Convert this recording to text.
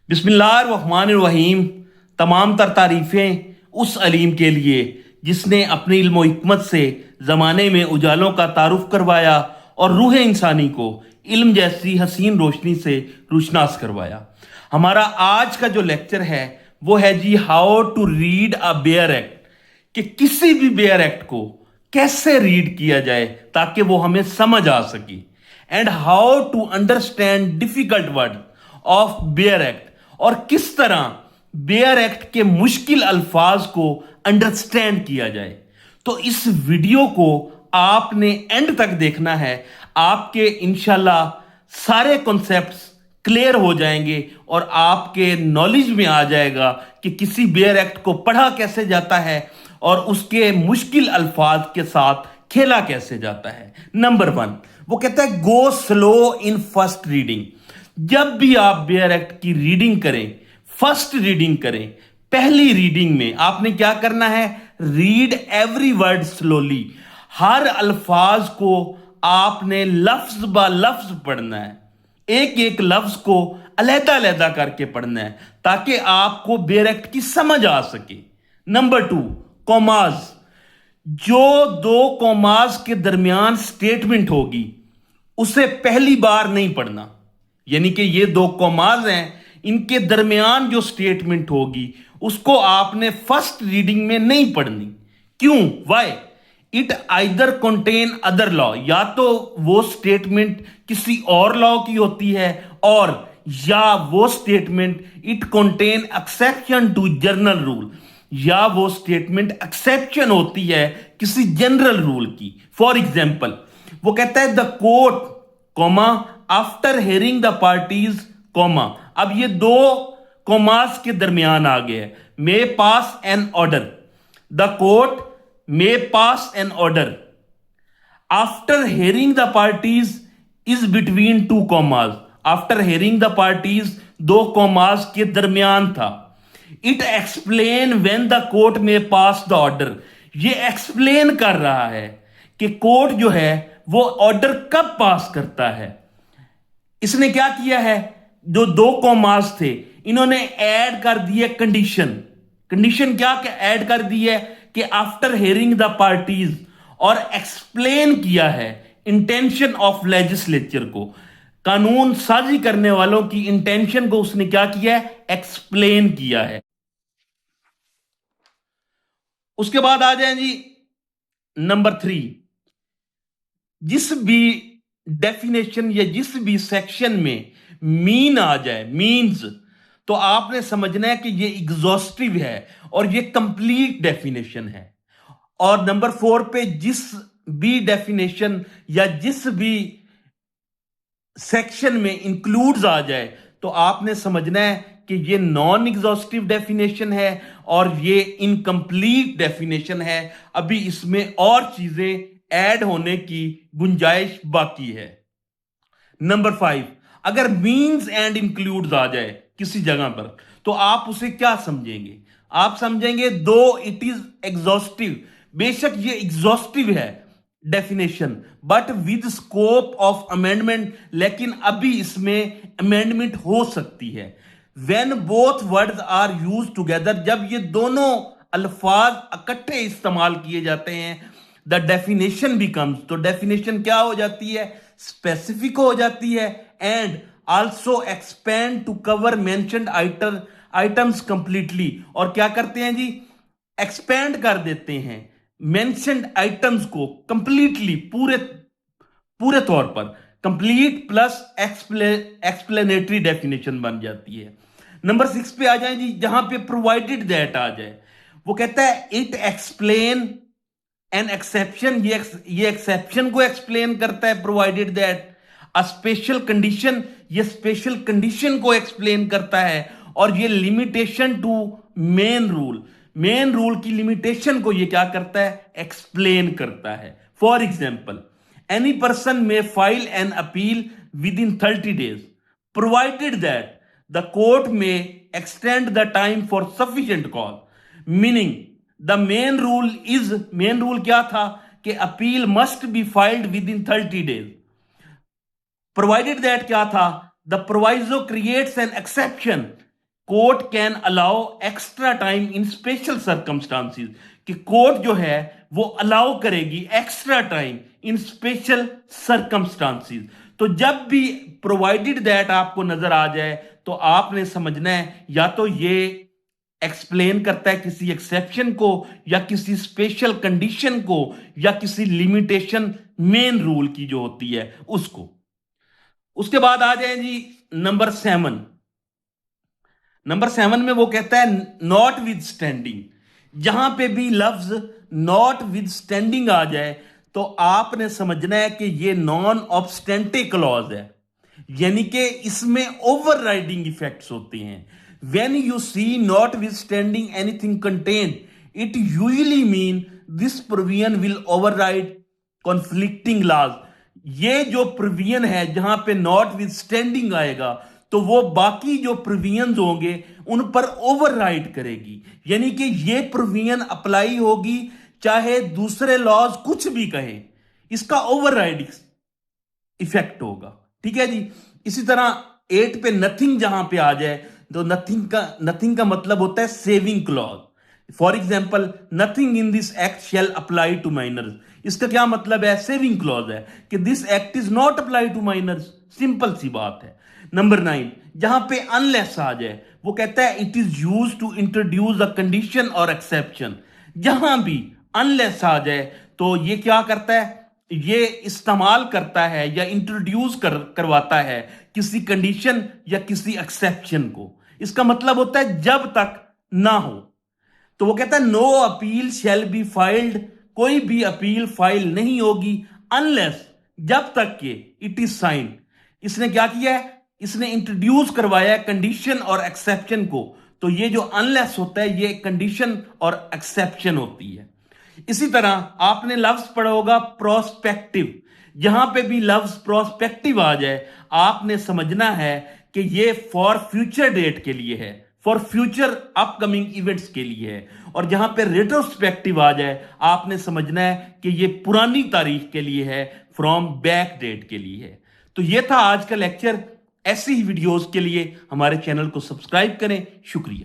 बिस्मिल्लाहिर्रहमानिर्रहीम। तमाम तर तारीफ़ें उस अलीम के लिए जिसने अपनी इल्म व हिकमत से ज़माने में उजालों का तारुफ करवाया और रूह इंसानी को इल्म जैसी हसीन रोशनी से रोशनास करवाया। हमारा आज का जो लेक्चर है वो है जी how to read a bare act, कि किसी भी बेयर एक्ट को कैसे रीड किया जाए ताकि वो हमें समझ आ सके, and how to understand difficult word of bare act, और किस तरह बेयर एक्ट के मुश्किल अल्फाज को अंडरस्टैंड किया जाए। तो इस वीडियो को आपने एंड तक देखना है। आपके इंशाल्लाह सारे कॉन्सेप्ट्स क्लियर हो जाएंगे और आपके नॉलेज में आ जाएगा कि किसी बेयर एक्ट को पढ़ा कैसे जाता है और उसके मुश्किल अल्फाज के साथ खेला कैसे जाता है। नंबर 1, वो कहता है go slow in first reading. जब भी आप बेयर एक्ट की रीडिंग करें, फर्स्ट रीडिंग करें, पहली रीडिंग में आपने क्या करना है? Read every word slowly. हर अल्फाज को आपने लफ्ज ब लफ्ज पढ़ना है, एक एक लफ्ज को अलहदा अलहदा करके पढ़ना है ताकि आपको बेयर एक्ट की समझ आ सके। Number 2, commas. जो दो कॉमाज के दरमियान स्टेटमेंट होगी उसे पहली बार नहीं पढ़ना, यानी कि ये दो कॉमाज हैं, इनके दरमियान जो स्टेटमेंट होगी उसको आपने फर्स्ट रीडिंग में नहीं पढ़नी। क्यों? Why? It either contain other law, या तो वो स्टेटमेंट किसी और लॉ की होती है, और या वो statement it contain exception to general rule, या वो स्टेटमेंट एक्सेप्शन होती है किसी जनरल रूल की। फॉर एग्जाम्पल, वो कहता है the court comma after hearing the parties comma. अब ये दो कॉमास के दरमियान आ गए, may pass an order. The court may pass an order after hearing the parties is between two commas. After hearing the parties दो commas के दरमियान था। It explain when the court में पास द ऑर्डर। ये एक्सप्लेन कर रहा है कि कोर्ट जो है वो ऑर्डर कब पास करता है। इसने क्या किया है? जो दो कॉमास थे इन्होंने ऐड कर दिया कंडीशन। कंडीशन क्या ऐड कर दी है? कि आफ्टर हेयरिंग द पार्टीज, और एक्सप्लेन किया है इंटेंशन ऑफ लेजिस्लेचर को। कानून साजी करने वालों की इंटेंशन को उसने क्या किया है? एक्सप्लेन किया है। उसके बाद आ जाए जी नंबर 3, जिस भी डेफिनेशन या जिस भी सेक्शन में मीन आ जाए, मीन्स, तो आपने समझना है कि ये एग्जॉस्टिव है और ये कंप्लीट डेफिनेशन है। और नंबर 4 पे जिस भी डेफिनेशन या जिस भी सेक्शन में इंक्लूड्स आ जाए तो आपने समझना है कि ये नॉन एग्जॉस्टिव डेफिनेशन है और ये इनकम्प्लीट डेफिनेशन है। अभी इसमें और चीजें ऐड होने की गुंजाइश बाकी है। नंबर 5, अगर मीन्स एंड इंक्लूड्स आ जाए किसी जगह पर तो आप उसे क्या समझेंगे? आप समझेंगे दो इट इज एग्जॉस्टिव, बेशक ये एग्जॉस्टिव है definition, but with scope of amendment, लेकिन अभी इसमें अमेंडमेंट हो सकती है। When both words are use together, जब ये दोनों अल्फाज इकट्ठे इस्तेमाल किए जाते हैं, द डेफिनेशन बिकम्स, तो डेफिनेशन क्या हो जाती है? स्पेसिफिक हो जाती है, and also expand to cover mentioned items completely. और क्या करते हैं जी? एक्सपेंड कर देते हैं मेंशन्ड आइटम्स को कंप्लीटली, पूरे पूरे तौर पर। कंप्लीट प्लस एक्सप्लेनेटरी डेफिनेशन बन जाती है। नंबर 6 पे आ जाए जी, जहां पे प्रोवाइडेड दैट आ जाए। वो कहता है इट एक्सप्लेन एन एक्सेप्शन, ये एक्सेप्शन को एक्सप्लेन करता है provided that. A special condition, ये स्पेशल कंडीशन को एक्सप्लेन करता है। और ये limitation to main rule, main rule की लिमिटेशन को ये क्या करता है? एक्सप्लेन करता है। For example, any person may file an appeal within 30 days provided that the court may extend the time for sufficient cause. Meaning the main rule is, main rule क्या था? कि appeal must be filed with in 30 days। Provided that क्या था? The proviso creates an exception court can allow extra time in special circumstances, कि court जो है वो allow करेगी extra time in special circumstances. तो जब भी प्रोवाइडेड दैट आपको नजर आ जाए तो आपने समझना है या तो ये एक्सप्लेन करता है किसी एक्सेप्शन को या किसी स्पेशल कंडीशन को या किसी लिमिटेशन मेन रूल की जो होती है उसको। उसके बाद आ जाए जी नंबर 7। नंबर 7 में वो कहता है नॉट विद स्टैंडिंग। जहां पे भी लफ्ज नॉट विद स्टैंडिंग आ जाए तो आपने समझना है कि ये नॉन ऑब्स्टेंटे क्लॉज है, यानी कि इसमें ओवरराइडिंग इफेक्ट्स होते हैं। When you see notwithstanding anything contain, it usually mean this provision will override conflicting laws. ये जो प्रोविजन है जहां पे नॉट विद स्टैंडिंग आएगा तो वो बाकी जो प्रोविजंस होंगे उन पर ओवरराइड करेगी, यानी कि ये प्रोविजन अप्लाई होगी चाहे दूसरे लॉज कुछ भी कहें, इसका ओवरराइड इफेक्ट होगा। ठीक है जी। इसी तरह 8 पे नथिंग जहां पे आ जाए तो नथिंग का मतलब होता है saving clause. For example nothing in this act shall apply to minors, इसका क्या मतलब है? सेविंग क्लॉज है कि this act is not apply to minors, simple सी बात है। नंबर 9 जहां पे अनलेस आ जाए वो कहता है it is use to introduce a condition और एक्सेप्शन। जहां भी अनलेस आ जाए तो ये क्या करता है? ये इस्तेमाल करता है या इंट्रोड्यूस करवाता है किसी कंडीशन या किसी एक्सेप्शन को। इसका मतलब होता है जब तक ना हो। तो वो कहता है no appeal shall be filed, कोई भी अपील फाइल नहीं होगी अनलेस, जब तक के इट इज साइंड। इसने क्या किया है? इसने इंट्रोड्यूस करवाया कंडीशन और एक्सेप्शन को। तो ये जो अनलेस होता है ये कंडीशन और एक्सेप्शन होती है। इसी तरह आपने लफ्ज पढ़ा होगा प्रोस्पेक्टिव। जहां पे भी लफ्ज प्रोस्पेक्टिव आ जाए आपने समझना है कि ये फॉर फ्यूचर डेट के लिए है, फॉर फ्यूचर अपकमिंग इवेंट्स के लिए है। और जहां पे रेट्रोस्पेक्टिव आ जाए आपने समझना है कि ये पुरानी तारीख के लिए है, फ्रॉम बैक डेट के लिए है। तो ये था आज का लेक्चर। ऐसी ही वीडियोस के लिए हमारे चैनल को सब्सक्राइब करें। शुक्रिया।